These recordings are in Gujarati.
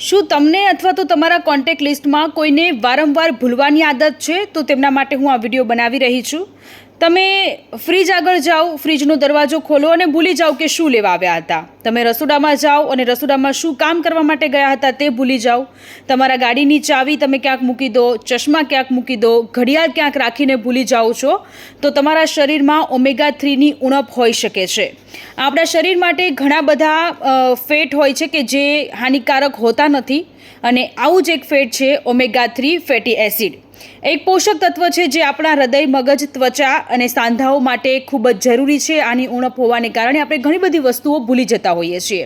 શું તમને અથવા તો તમારા કોન્ટેક્ટ લિસ્ટમાં કોઈને વારંવાર ભૂલવાની આદત છે? તો તેમના માટે હું આ વિડીયો બનાવી રહી છું. તમે ફ્રીજ આગળ જાઓ, ફ્રીજનો દરવાજો ખોલો અને ભૂલી જાઓ કે શું લેવા આવ્યા હતા. તમે રસોડામાં જાઓ અને રસોડામાં શું કામ કરવા માટે ગયા હતા તે ભૂલી જાઓ. તમારા ગાડીની ચાવી તમે ક્યાંક મૂકી દો, ચશ્મા ક્યાંક મૂકી દો, ઘડિયાળ ક્યાંક રાખીને ભૂલી જાઓ છો, તો તમારા શરીરમાં ઓમેગા 3ની ઉણપ હોઈ શકે છે. આપણા શરીર માટે ઘણા બધા ફેટ હોય છે કે જે હાનિકારક હોતા નથી, અને આવું જ એક ફેટ છે ઓમેગા 3 ફેટી એસિડ. એક પોષક તત્વ છે જે આપણા હૃદય, મગજ, ત્વચા અને સાંધાઓ માટે ખૂબ જ જરૂરી છે. આની ઉણપ હોવાને કારણે આપણે ઘણી બધી વસ્તુઓ ભૂલી જતા હોઈએ છીએ.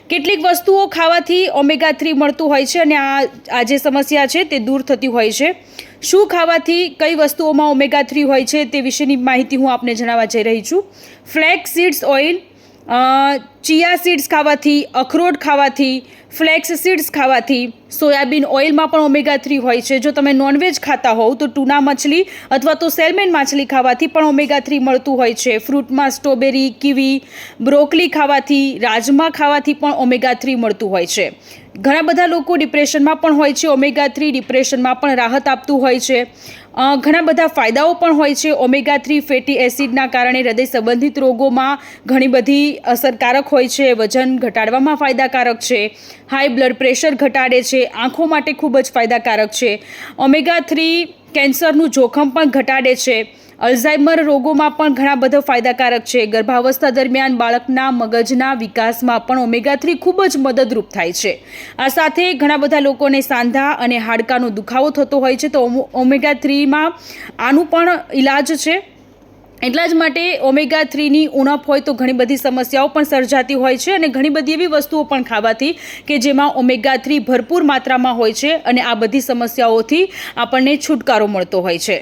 કેટલીક વસ્તુઓ ખાવાથી ઓમેગા 3 મળતું હોય છે અને આ જે સમસ્યા છે તે દૂર થતી હોય છે. શું ખાવાથી કઈ વસ્તુઓમાં ઓમેગા 3 હોય છે તે વિશેની માહિતી હું આપને જણાવવા જઈ રહી છું. ફ્લેક્સ સીડ્સ ઓઇલ, ચિયા સીડ્સ ખાવાથી, અખરોટ ખાવાથી, ફ્લેક્સ સીડ્સ ખાવાથી, સોયાબીન ઓઇલમાં પણ ઓમેગા 3 હોય છે. જો તમે નોનવેજ ખાતા હોવ તો ટૂના મછલી અથવા તો સેલ્મેન માછલી ખાવાથી પણ ઓમેગા 3 મળતું હોય છે. ફ્રૂટમાં સ્ટ્રોબેરી, કીવી, બ્રોકલી ખાવાથી, રાજમા ખાવાથી પણ ઓમેગા 3 મળતું હોય છે. ઘણા બધા લોકો ડિપ્રેશનમાં પણ હોય છે. ઓમેગા 3 ડિપ્રેશનમાં પણ રાહત આપતું હોય છે. ઘણા બધા ફાયદાઓ પણ હોય છે. ઓમેગા 3 ફેટી એસિડના કારણે હૃદય સંબંધિત રોગોમાં ઘણી બધી અસરકારક હોય છે. વજન ઘટાડવામાં ફાયદાકારક છે. હાઈ બ્લડ પ્રેશર ઘટાડે છે. આંખો માટે ખૂબ જ ફાયદાકારક છે. ઓમેગા 3 કેન્સરનું જોખમ પણ ઘટાડે છે. અલ્ઝાઇમર રોગોમાં પણ ઘણા બધા ફાયદાકારક છે. ગર્ભાવસ્થા દરમિયાન બાળકના મગજના વિકાસમાં પણ ઓમેગા 3 ખૂબ જ મદદરૂપ થાય છે. આ સાથે ઘણા બધા લોકોને સાંધા અને હાડકાનો દુખાવો થતો હોય છે, તો ઓમેગા 3માં આનું પણ ઈલાજ છે. એટલા જ માટે ઓમેગા 3ની ઉણપ હોય તો ઘણી બધી સમસ્યાઓ પણ સર્જાતી હોય છે, અને ઘણી બધી એવી વસ્તુઓ પણ ખાવાથી કે જેમાં ઓમેગા 3 ભરપૂર માત્રામાં હોય છે, અને આ બધી સમસ્યાઓથી આપણને છુટકારો મળતો હોય છે.